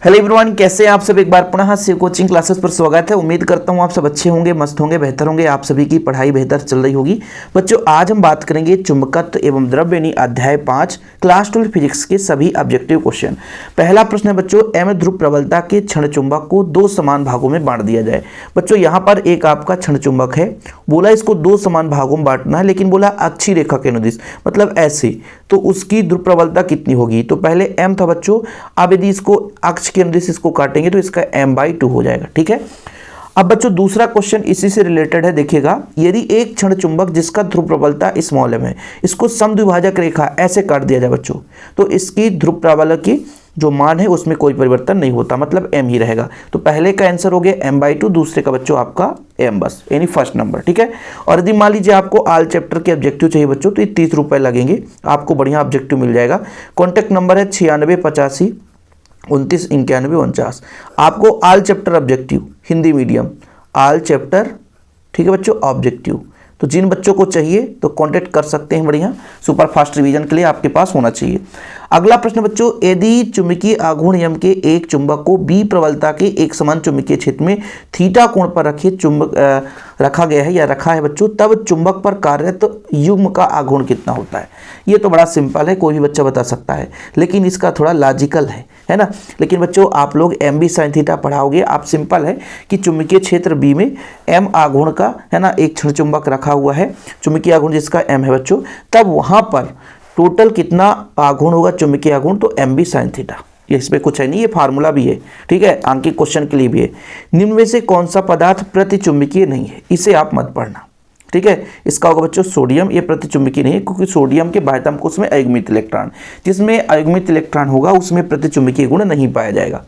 Hello everyone, कैसे हैं आप सब। एक बार पुनः शिव कोचिंग क्लासेस पर स्वागत है। उम्मीद करता हूं आप सब अच्छे होंगे, मस्त होंगे, बेहतर होंगे। आप सभी की पढ़ाई बेहतर चल रही होगी। बच्चों, आज हम बात करेंगे चुंबकत्व एवं द्रव्य यानी अध्याय 5 क्लास 12 फिजिक्स के सभी ऑब्जेक्टिव क्वेश्चन। पहला प्रश्न है बच्चों, एम ध्रुव प्रबलता के क्षण चुंबक को दो समान भागों में बांट दिया जाए। बच्चों, यहाँ पर एक आपका क्षण चुंबक है, बोला इसको दो समान भागों में बांटना है, लेकिन बोला अक्षीय रेखा के अनुदिश, मतलब ऐसे, तो उसकी ध्रुव प्रबलता कितनी होगी। तो पहले m था बच्चों, अब यदि इसको अक्ष के अनुदिश इसको काटेंगे तो इसका m/2 हो जाएगा। ठीक है। अब बच्चों दूसरा क्वेश्चन इसी से रिलेटेड है। देखिएगा, यदि एक क्षण चुंबक जिसका ध्रुव प्रबलता स्मॉल m है, इसको समद्विभाजक रेखा ऐसे काट दिया जाए बच्चों, तो इसकी ध्रुव प्रबलता की जो मान है उसमें कोई परिवर्तन नहीं होता, मतलब m ही रहेगा। तो पहले का आंसर हो गया m/2, दूसरे का बच्चों आपका m बस, यानी फर्स्ट नंबर। ठीक है। और यदि मान लीजिए आपको ऑल चैप्टर के ऑब्जेक्टिव चाहिए बच्चों, तो ये 30 रुपये लगेंगे, आपको बढ़िया ऑब्जेक्टिव मिल जाएगा। कॉन्टैक्ट नंबर है 9685 29 91 49। आपको all chapter objective Hindi medium, all chapter, ठीक है बच्चों, ऑब्जेक्टिव। तो जिन बच्चों को चाहिए तो कांटेक्ट कर सकते हैं, बढ़िया सुपर फास्ट रिवीजन के लिए आपके पास होना चाहिए। अगला प्रश्न बच्चों, यदि चुंबकीय आघूर्ण यम के एक चुंबक को बी प्रबलता के एक समान चुंबकीय क्षेत्र में थीटा कोण पर रखा गया है या रखा है बच्चों, तब चुंबक पर कार्यरत युग्म का आघूर्ण कितना होता है। ये तो बड़ा सिंपल है, कोई भी बच्चा बता सकता है, लेकिन इसका थोड़ा लॉजिकल है ना। लेकिन बच्चों आप लोग एम बी साइन थीटा पढ़ाओगे, आप सिंपल है कि चुंबकीय क्षेत्र बी में एम आघूर्ण का, है ना, एक क्षण चुंबक रखा हुआ है, चुंबकीय आघूर्ण जिसका एम है बच्चों, तब वहां पर टोटल कितना आघूर्ण होगा चुंबकीय आघूर्ण, तो एम बी साइन थीटा। ये इसमें कुछ है नहीं, ये फार्मूला भी है, ठीक है, आंकिक क्वेश्चन के लिए भी है। निम्न में से कौन सा पदार्थ प्रतिचुंबकीय नहीं है, इसे आप मत पढ़ना। ठीक है। इसका होगा बच्चों सोडियम, ये प्रतिचुंबकीय नहीं है, क्योंकि सोडियम के बाह्यतम कोश में अयुग्मित इलेक्ट्रॉन, जिसमें अयुग्मित इलेक्ट्रॉन होगा उसमें प्रतिचुंबकीय गुण नहीं पाया जाएगा।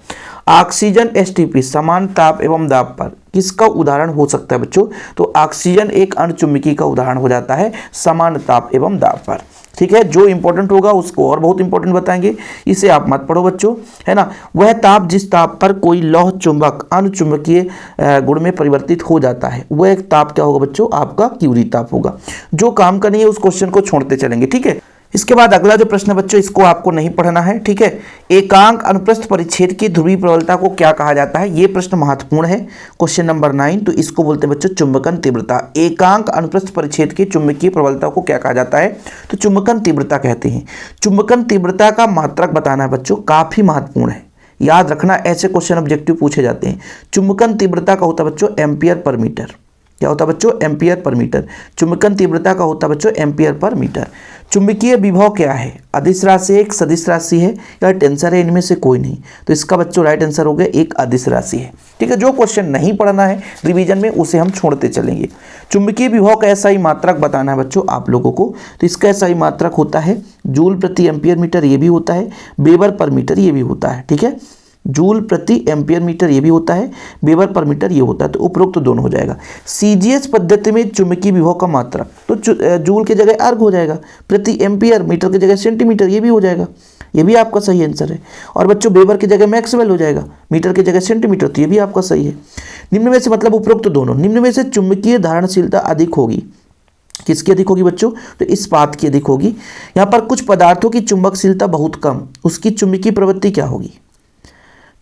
ऑक्सीजन एसटीपी समान ताप एवं दाब पर किसका उदाहरण हो सकता है बच्चों, तो ऑक्सीजन एक अणुचुंबकीय का उदाहरण हो जाता है समान ताप एवं दाब पर। ठीक है। जो इंपॉर्टेंट होगा उसको और बहुत इंपॉर्टेंट बताएंगे, इसे आप मत पढ़ो बच्चों, है ना। वह ताप जिस ताप पर कोई लौह चुंबक अणुचुंबकीय गुण में परिवर्तित हो जाता है, वह एक ताप क्या होगा बच्चों, आपका क्यूरी ताप होगा। जो काम का नहीं है उस क्वेश्चन को छोड़ते चलेंगे। ठीक है। इसके बाद अगला जो प्रश्न बच्चों, इसको आपको नहीं पढ़ना है। ठीक है। एकांक अनुप्रस्थ परिच्छेद की ध्रुवीय प्रबलता को क्या कहा जाता है, ये प्रश्न महत्वपूर्ण है। क्वेश्चन नंबर 9, तो इसको बोलते हैं बच्चों चुंबकन तीव्रता। एकांक अनुप्रस्थ परिच्छेद की चुंबकीय प्रबलता को क्या कहा जाता है, तो चुंबकन तीव्रता कहते हैं। चुंबकन तीव्रता का मात्रक बताना है बच्चों, काफी महत्वपूर्ण है, याद रखना, ऐसे क्वेश्चन ऑब्जेक्टिव पूछे जाते हैं। चुंबकन तीव्रता का होता है बच्चों एम्पियर पर मीटर। क्या होता है बच्चों, एम्पियर पर मीटर। चुंबकन तीव्रता का होता है बच्चों एम्पियर पर मीटर। चुंबकीय विभव क्या है, अदिश राशि है, एक सदिश राशि है या टेंसर है, इनमें से कोई नहीं, तो इसका बच्चों राइट आंसर हो गया एक अदिश राशि है। ठीक है। जो क्वेश्चन नहीं पढ़ना है रिवीजन में उसे हम छोड़ते चलेंगे। चुंबकीय विभव का ऐसा ही मात्रक बताना है बच्चों आप लोगों को, तो इसका ऐसा ही मात्रक होता है जूल प्रति एम्पियर मीटर, ये भी होता है, वेबर पर मीटर ये भी होता है। ठीक है। जूल प्रति एम्पियर मीटर ये भी होता है, वेबर पर मीटर ये होता है, तो उपरोक्त तो दोनों हो जाएगा। सीजीएस पद्धति में चुंबकीय विभव का मात्रक तो जूल की जगह अर्ग हो जाएगा, प्रति एम्पियर मीटर की जगह सेंटीमीटर ये भी हो जाएगा, ये भी आपका सही आंसर है। और बच्चों वेबर की जगह मैक्सवेल हो जाएगा, मीटर की जगह सेंटीमीटर, तो ये भी आपका सही है। निम्न में से, मतलब उपरोक्त दोनों, निम्न में से चुंबकीय धारणशीलता अधिक होगी, किसकी अधिक होगी बच्चों, तो इस्पात की अधिक होगी। यहाँ पर कुछ पदार्थों की चुंबकशीलता बहुत कम, उसकी चुंबकीय प्रवृत्ति क्या होगी,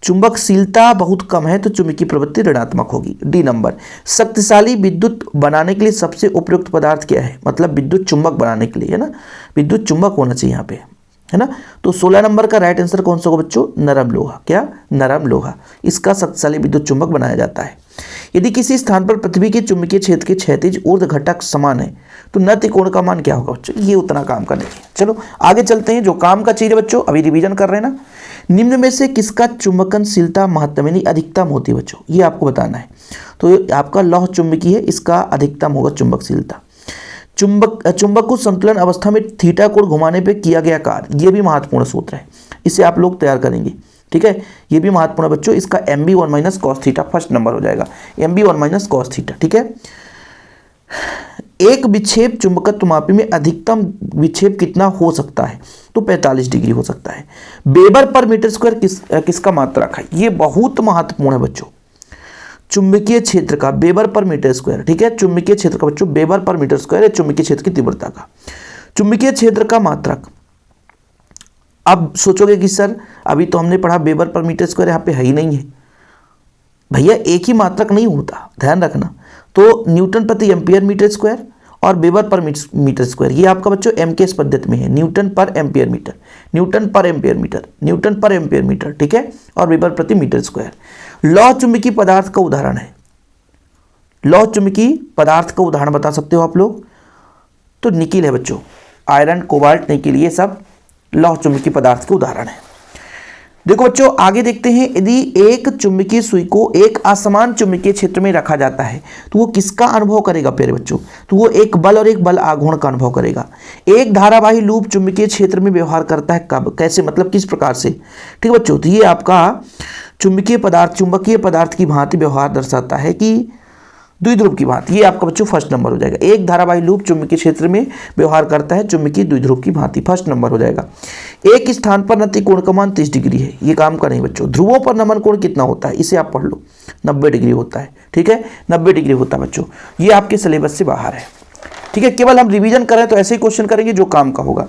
चुंबकशीलता बहुत कम है तो चुंबकीय प्रवृत्ति ऋणात्मक होगी। डी नंबर, शक्तिशाली विद्युत बनाने के लिए सबसे उपयुक्त पदार्थ क्या है, मतलब विद्युत चुंबक बनाने के लिए, है ना, विद्युत चुंबक होना चाहिए यहाँ पे, है ना। तो 16 नंबर का राइट आंसर कौन सा होगा बच्चों, नरम लोहा। क्या, नरम लोहा, इसका शक्तिशाली विद्युत चुंबक बनाया जाता है। यदि किसी स्थान पर पृथ्वी के चुंबकीय क्षेत्र के क्षैतिज ऊर्ध्व घटक समान है तो नति कोण का मान क्या होगा बच्चों, ये उतना काम का नहीं है। चलो आगे चलते हैं, जो काम का चीज है बच्चों, अभी रिवीजन कर रहे हैं ना। निम्न में से किसका चुंबकनशीलता महत्तम यानी अधिकतम होती है बच्चों, ये आपको बताना है। तो आपका लौह चुंबकीय है, इसका अधिकतम होगा चुंबकशीलता। चुंबक को संतुलन अवस्था में थीटा कोण घुमाने पे किया गया कार्य, ये भी महत्वपूर्ण सूत्र है, इसे आप लोग तैयार करेंगे। ठीक है। ये भी महत्वपूर्ण बच्चों, इसका MB1 minus cos theta first number हो जाएगा, MB1 माइनस कॉस थीटा। ठीक है। एक विक्षेप चुंबकत्व मापी में अधिकतम विक्षेप कितना हो सकता है, तो 45 डिग्री हो सकता है। वेबर पर मीटर स्क्वायर किसका मात्रक है, ये बहुत महत्वपूर्ण है बच्चों, चुंबकीय क्षेत्र का वेबर पर मीटर स्क्वायर। ठीक है। चुंबकीय क्षेत्र का बच्चों वेबर पर मीटर स्क्वायर है चुंबकीय क्षेत्र की तीव्रता का। चुंबकीय क्षेत्र का मात्रक अब सोचोगे कि सर अभी तो हमने पढ़ा वेबर पर मीटर स्क्वायर, यहाँ पे है ही नहीं है। भैया एक ही मात्रक नहीं होता, ध्यान रखना। तो न्यूटन प्रति एम्पियर मीटर स्क्वायर और वेबर पर मीटर स्क्वायर, ये आपका बच्चों एमकेएस पद्धति में है, न्यूटन पर एम्पियर मीटर, न्यूटन पर एम्पियर मीटर, न्यूटन पर एम्पियर मीटर, ठीक है, और वेबर प्रति मीटर स्क्वायर। लौह चुंबकीय पदार्थ का उदाहरण है, लौह चुंबकीय पदार्थ का उदाहरण बता सकते हो आप लोग, तो निकिल है बच्चों, आयरन, कोबाल्ट, निकिल, ये सब लौह चुंबकीय पदार्थ के उदाहरण है। देखो बच्चों आगे देखते हैं, यदि एक चुंबकीय सुई को एक असमान चुंबकीय क्षेत्र में रखा जाता है तो वो किसका अनुभव करेगा प्यारे बच्चों? तो वो एक बल और एक बल आघूर्ण का अनुभव करेगा। एक धारावाही लूप चुंबकीय क्षेत्र में व्यवहार करता है कब, कैसे, मतलब किस प्रकार से? ठीक बच्चों, तो ये आपका चुंबकीय पदार्थ की भांति व्यवहार दर्शाता है कि द्विध्रुव की भांति, ये आपका बच्चों फर्स्ट नंबर हो जाएगा। एक धारावाही लूप चुंबकीय क्षेत्र में व्यवहार करता है चुंबकीय द्विध्रुव की भांति, फर्स्ट नंबर हो जाएगा। एक स्थान पर नति कोण का मान 30 डिग्री है, ये काम का नहीं बच्चों। ध्रुवों पर नमन कोण कितना होता है, इसे आप पढ़ लो, 90 डिग्री होता है, ठीक है, 90 डिग्री होता है बच्चों। ये आपके सिलेबस से बाहर है, ठीक है, केवल हम रिवीजन करें तो ऐसे ही क्वेश्चन करेंगे जो काम का होगा।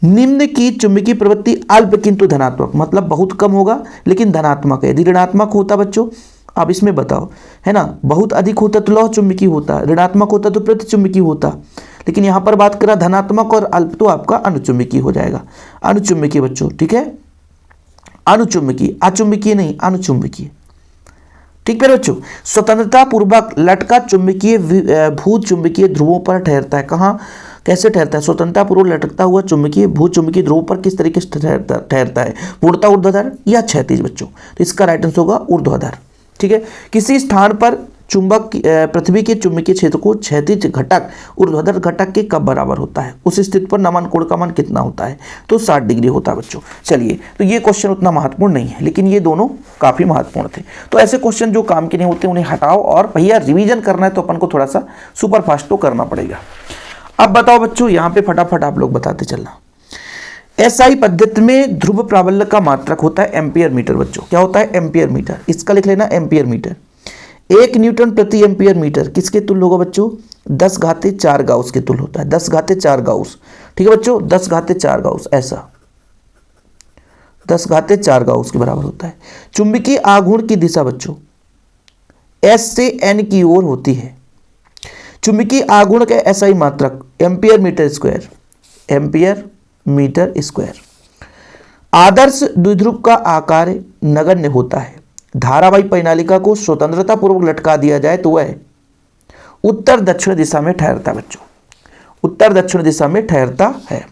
निम्न की चुंबकीय प्रवृत्ति अल्प किंतु धनात्मक, मतलब बहुत कम होगा लेकिन धनात्मक है। यदि ऋणात्मक होता बच्चों, अब इसमें बताओ, है ना, बहुत अधिक होता तो लौह चुंबकीय होता, ऋणात्मक होता तो प्रतिचुंबकीय होता, लेकिन यहां पर बात करा धनात्मक और अल्प तो आपका अनुचुंबकीय हो जाएगा, अनुचुंबकीय बच्चों, ठीक है, अनुचुंबकीय, अचुंबकीय नहीं, अनुचुंबकीय, ठीक है बच्चों। स्वतंत्रता पूर्वक लटका चुंबकीय भू चुंबकीय ध्रुवों पर ठहरता है, कहाँ, कैसे ठहरता है? स्वतंत्रता पूर्वक लटकता हुआ चुंबकीय भू चुंबकीय ध्रुवों पर किस तरीके से ठहरता है? पूर्णतः ऊर्ध्वाधर या क्षैतिज बच्चों? तो इसका राइट आंसर होगा ऊर्ध्वाधर, ठीक है। किसी स्थान पर चुंबक पृथ्वी के चुंबकीय क्षेत्र को क्षैतिज घटक ऊर्ध्वाधर घटक के कब बराबर होता है? उस स्थिति पर नमन कोण का मान कितना होता है? तो 60 डिग्री होता है बच्चों। चलिए, तो ये क्वेश्चन उतना महत्वपूर्ण नहीं है, लेकिन ये दोनों काफी महत्वपूर्ण थे। तो ऐसे क्वेश्चन जो काम के नहीं होते उन्हें हटाओ, और भैया रिवीजन करना है तो अपन को थोड़ा सा सुपर फास्ट तो करना पड़ेगा। अब बताओ बच्चों, यहाँ पे फटाफट आप लोग बताते चलना। एसआई पद्धति में ध्रुव प्राबल्य का मात्रक होता है एम्पियर मीटर बच्चों। क्या होता है? एम्पियर मीटर, इसका लिख लेना एम्पियर मीटर। 1 न्यूटन प्रति एम्पियर मीटर किसके तुल्य होगा बच्चों? 10⁴ गाउस के तुल्य होता है, 10⁴ गाउस, ठीक है बच्चों, 10⁴ गाउस, ऐसा 10⁴ गाउस के बराबर होता है। चुंबकीय आघूर्ण की दिशा बच्चों एस से एन की ओर होती है। चुंबकीय आघूर्ण का एसआई मात्रक ampere metre square, ampere metre square. आदर्श द्विध्रुव का आकार नगण्य होता है। धारावाही परिनालिका को स्वतंत्रता पूर्वक लटका दिया जाए तो वह उत्तर दक्षिण दिशा में ठहरता है बच्चों, उत्तर दक्षिण दिशा में ठहरता है।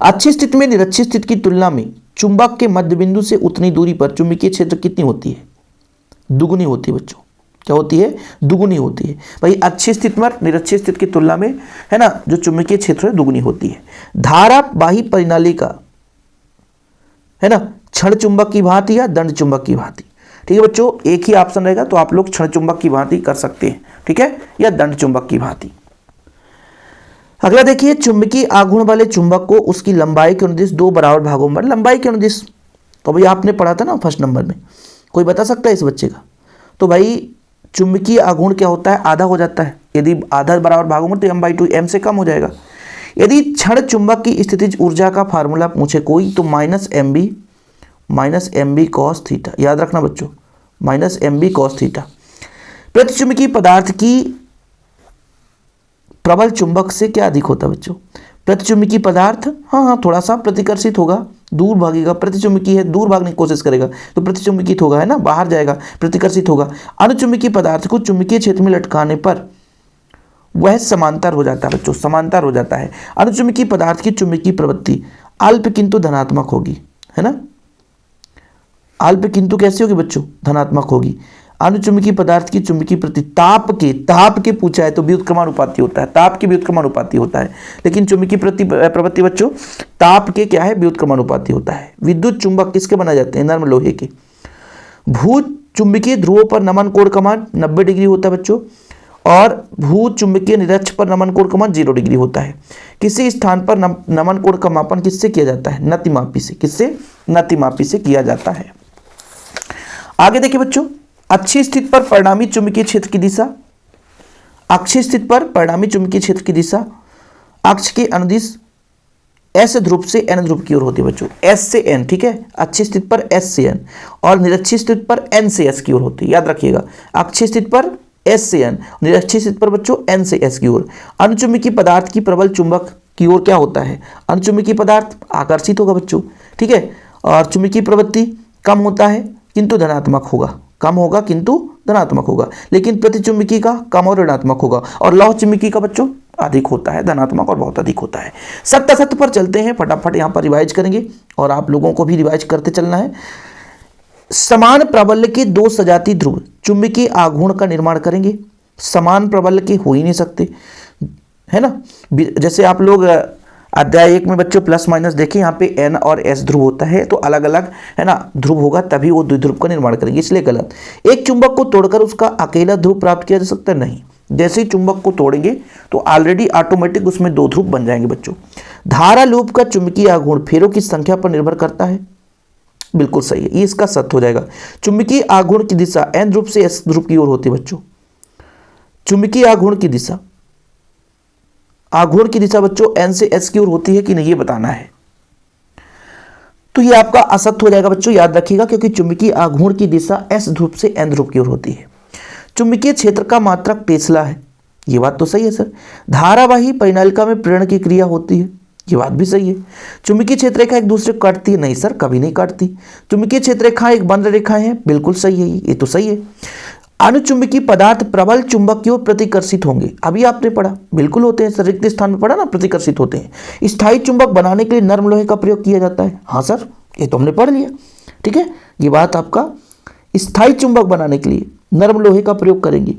अच्छी स्थिति में निरक्षी स्थिति की तुलना में चुंबक के मध्य बिंदु से उतनी दूरी पर चुंबकीय क्षेत्र कितनी होती है? दुगुनी होती है बच्चों। क्या होती है? दुगुनी होती है। भाई अच्छी स्थिति में निरक्षी स्थिति की तुलना में, है ना, जो चुंबकीय क्षेत्र है दुगुनी होती है। धारावाही परिनालिका, है ना, क्षण चुंबक की भांति या दंड चुंबक की भांति, ठीक है बच्चों, एक ही ऑप्शन रहेगा, तो आप लोग क्षण चुंबक की भांति कर सकते हैं, ठीक है, या दंड चुंबक की भांति। अगला देखिए, चुंबकीय आघूर्ण वाले चुंबक को उसकी लंबाई के अनुदिश 2 बराबर भागों में, लंबाई के अनुदिश, तो भाई आपने पढ़ा था ना फर्स्ट नंबर में, कोई बता सकता है इस बच्चे का? तो भाई चुंबकीय आघूर्ण क्या होता है? आधा हो जाता है, यदि आधा बराबर भागों में तो m/2, m से कम हो जाएगा। यदि क्षण चुंबक की स्थितिज ऊर्जा का फार्मूला पूछे कोई, तो -mb cos थीटा, याद रखना बच्चों, -mb cos थीटा। प्रतिचुंबकीय पदार्थ की प्रबल चुंबक से क्या अधिक होता है बच्चों? प्रतिचुंबकीय पदार्थ, हाँ, थोड़ा सा प्रतिकर्षित होगा, दूर भागेगा, प्रतिचुंबकीय है, दूर भागने की कोशिश करेगा तो प्रतिचुंबकित होगा, है ना, बाहर जाएगा, प्रतिकर्षित होगा। अनुचुंबकीय पदार्थ को चुंबकीय क्षेत्र में लटकाने पर वह समांतर हो जाता है बच्चों, समांतर हो जाता है। अनुचुंबकीय पदार्थ की चुंबकीय प्रवृत्ति अल्प किंतु धनात्मक होगी, है ना, अल्प किंतु कैसी होगी बच्चों? धनात्मक होगी। अनुचुंबकीय पदार्थ की चुंबकीय प्रति ताप के पूछा है तो व्युत्क्रमानुपाती होता है, ताप के व्युत्क्रमानुपाती होता है, लेकिन चुंबकीय प्रवृत्ति बच्चों ताप के क्या है? व्युत्क्रमानुपाती होता है। विद्युत चुंबक किसके बनाए जाते हैं? नर्म लोहे के। भू चुंबकीय ध्रुवों पर नमन कोण का मान 90 डिग्री होता है बच्चों, और भू चुंबकीय निरक्ष पर नमन कोण का मान 0 डिग्री होता है। किसी स्थान पर नमन कोण का मापन किससे किया जाता है? नतिमापी से। किससे? नतिमापी से किया जाता है। आगे देखिए बच्चों, अच्छी स्थिति पर परिणामी चुंबकीय क्षेत्र की दिशा, अक्षीय स्थिति पर परिणामी चुंबकीय क्षेत्र की दिशा अक्ष के अनुदिश एस ध्रुव से एन ध्रुव की ओर होती है बच्चों, एस से एन, ठीक है, अच्छी स्थिति पर एस से एन, और निरक्षी स्थिति पर एन से एस की ओर होती है, याद रखिएगा, अच्छी स्थिति पर एस से एन, निरक्षी स्थिति पर बच्चों एन से एस की ओर। अनुचुंबकीय पदार्थ की प्रबल चुंबक की ओर क्या होता है, अनुचुंबकीय पदार्थ आकर्षित होगा बच्चों, ठीक है, और चुंबकीय प्रवृत्ति कम होता है किंतु धनात्मक होगा, कम होगा किंतु धनात्मक होगा, लेकिन प्रतिचुंबकीय का कम और ऋणात्मक होगा, और लौह चुंबकीय का बच्चों अधिक होता है, धनात्मक और बहुत अधिक होता है। सत्य पर चलते हैं, फटाफट यहाँ पर रिवाइज करेंगे और आप लोगों को भी रिवाइज करते चलना है। समान प्राबल्य के दो सजातीय ध्रुव चुंबकीय आघूर्ण का निर्माण करेंगे। समान प्राबल्य के हो ही नहीं सकते, है ना। जैसे आप लोग अध्याय 1 में बच्चों प्लस माइनस देखें, यहाँ पे एन और एस ध्रुव होता है, तो अलग अलग है ना ध्रुव होगा तभी वो द्विध्रुव का निर्माण करेंगे, इसलिए गलत। एक चुंबक को तोड़कर उसका अकेला ध्रुव प्राप्त किया जा सकता है, नहीं। जैसे ही चुंबक को तोड़ेंगे तो ऑलरेडी ऑटोमेटिक उसमें दो ध्रुव बन जाएंगे बच्चों। धारा लूप का चुंबकीय आघूर्ण फेरों की संख्या पर निर्भर करता है, बिल्कुल सही है, ये इसका सत्य हो जाएगा। चुंबकीय आघूर्ण की दिशा एन ध्रुव से एस ध्रुव की ओर होती है बच्चों। चुंबकीय आघूर्ण की दिशा, आघूर्ण की दिशा बच्चों एन से एस की ओर होती है कि नहीं, ये बताना है। तो ये आपका असत्य हो जाएगा बच्चों, याद रखिएगा, क्योंकि चुंबकीय आघूर्ण की दिशा एस ध्रुव से एन ध्रुव की ओर होती है। चुंबकीय क्षेत्र का मात्रक टेस्ला है, ये बात तो सही है सर। धारावाही परिनालिका में प्रेरण की क्रिया होती है, ये बात भी सही है। चुंबकीय क्षेत्र रेखा एक दूसरे को काटती है, नहीं सर, कभी नहीं काटती। चुंबकीय क्षेत्र रेखा एक बंद रेखाएं हैं, बिल्कुल सही है, ये तो सही है। अनुचुंबकीय पदार्थ प्रबल चुंबक की ओर प्रतिकर्षित होंगे, अभी आपने पढ़ा, बिल्कुल होते हैं सर, रिक्त स्थान में पढ़ा ना, प्रतिकर्षित होते हैं। स्थायी चुंबक बनाने के लिए नर्म लोहे का प्रयोग किया जाता है, हाँ सर, ये तो हमने पढ़ लिया, ठीक है, ये बात आपका, स्थायी चुंबक बनाने के लिए नर्म लोहे का प्रयोग करेंगे।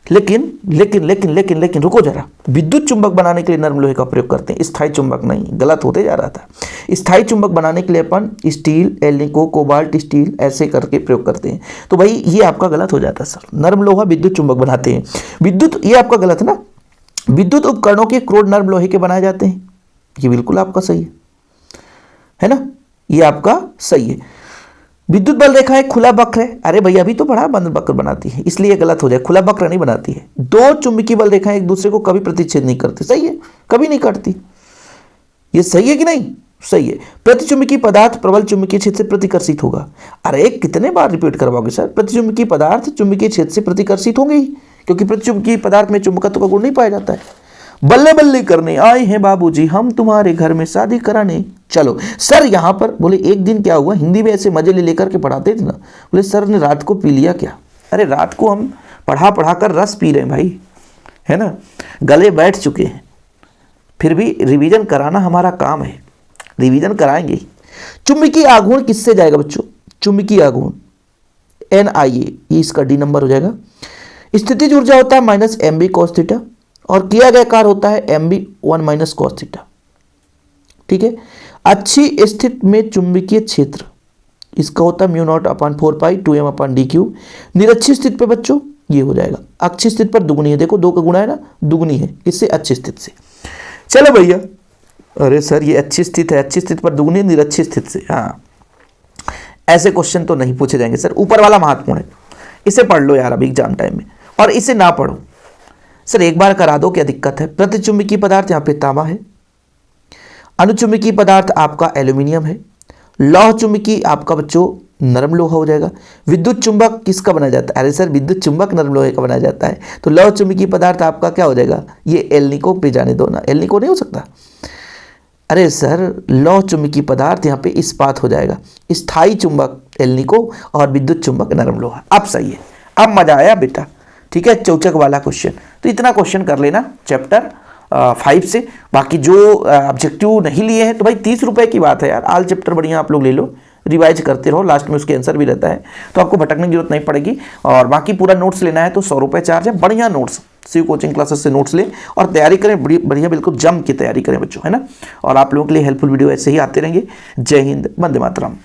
लेकिन रुको जरा, विद्युत चुंबक बनाने के लिए नर्म लोहे का प्रयोग करते हैं, स्थायी चुंबक नहीं, गलत होते जा रहा था। स्थायी चुंबक बनाने के लिए अपन स्टील, एल्निको, कोबाल्ट स्टील ऐसे करके प्रयोग करते हैं, तो भाई ये आपका गलत हो जाता है सर। नर्म लोहा विद्युत चुंबक बनाते हैं, विद्युत, ये आपका गलत है ना। विद्युत उपकरणों के क्रोड नर्म लोहे के बनाए जाते हैं, ये बिल्कुल आपका सही है ना, ये आपका सही है। विद्युत बल रेखा एक खुला वक्र है, अरे भैया अभी तो पढ़ा, बंद वक्र बनाती है, इसलिए गलत हो जाए, खुला वक्र नहीं बनाती है। दो चुंबकीय बल रेखाएं एक दूसरे को कभी प्रतिच्छेद नहीं करती, सही है, कभी नहीं काटती, ये सही है कि नहीं, सही है। प्रतिचुंबकीय पदार्थ प्रबल चुंबकीय क्षेत्र से प्रतिकर्षित होगा, अरे कितने बार रिपीट करवाओगे सर, प्रतिचुंबकीय पदार्थ चुंबकीय क्षेत्र से प्रतिकर्षित होंगे ही, क्योंकि प्रतिचुंबकीय पदार्थ में चुंबकत्व का गुण नहीं पाया जाता है। बल्ले बल्ले करने आए हैं बाबूजी हम तुम्हारे घर में शादी कराने, चलो सर। यहाँ पर बोले एक दिन क्या हुआ, हिंदी में ऐसे मजे ले लेकर के पढ़ाते थे ना, बोले सर ने रात को पी लिया क्या, अरे रात को हम पढ़ा कर रस पी रहे हैं भाई, है ना, गले बैठ चुके हैं, फिर भी रिवीजन कराना हमारा काम है, रिवीजन कराएंगे। चुंबकीय आघूर्ण किससे जाएगा बच्चों, चुंबकीय आघूर्ण NIA, ये इसका D नंबर हो जाएगा। स्थितिज ऊर्जा होता है -mb cos थीटा, और किया गया कार्य होता है mb 1 - cos थीटा, ठीक है। अच्छी स्थिति में चुंबकीय क्षेत्र इसका होता है μ0/4π 2m/dq। निरक्षी स्थिति पे बच्चों ये हो जाएगा, अच्छी स्थिति पर दुगुनी है, देखो दो का गुणा है ना, दुगुनी है, किससे, अच्छी स्थिति से। चलो भैया, अरे सर ये अच्छी स्थिति है, अच्छी स्थिति पर दुगुनी, निरक्षी स्थिति से, हाँ, ऐसे क्वेश्चन तो नहीं पूछे जाएंगे सर, ऊपर वाला महत्वपूर्ण है, इसे पढ़ लो यार अभी एग्जाम टाइम में, और इसे ना पढ़ो सर, एक बार करा दो, क्या दिक्कत है। प्रतिचुंबकीय पदार्थ यहाँ पे तांबा है, अनुचुंबकीय पदार्थ आपका एल्यूमिनियम है, लौह चुंबकीय आपका बच्चों नरम लोहा हो जाएगा। विद्युत चुंबक किसका बनाया जाता है, अरे सर विद्युत चुंबक नरम लोहे का बनाया जाता है, तो लौह चुंबकीय पदार्थ आपका क्या हो जाएगा, ये एल्निको पे जाने दो ना, एल्निको नहीं हो सकता, अरे सर लौह चुंबकीय पदार्थ यहाँ पे इस्पात हो जाएगा, स्थायी चुंबक एल्निको और विद्युत चुंबक नरम लोहा। अब सही है, अब मजा आया बेटा, ठीक है। चौचक वाला क्वेश्चन, तो इतना क्वेश्चन कर लेना चैप्टर 5 से। बाकी जो ऑब्जेक्टिव नहीं लिए हैं तो भाई 30 रुपए की बात है यार, आल चैप्टर बढ़िया आप लोग ले लो, रिवाइज करते रहो, लास्ट में उसके आंसर भी रहता है, तो आपको भटकने की जरूरत नहीं पड़ेगी। और बाकी पूरा नोट्स लेना है तो 100 रुपये चार्ज है, बढ़िया नोट्स, शिव कोचिंग क्लासेस से नोट्स लें और तैयारी करें, बढ़िया बिल्कुल जम की तैयारी करें बच्चों, है ना। और आप लोगों के लिए हेल्पफुल वीडियो ऐसे ही आते रहेंगे। जय हिंद, वंदे मातरम।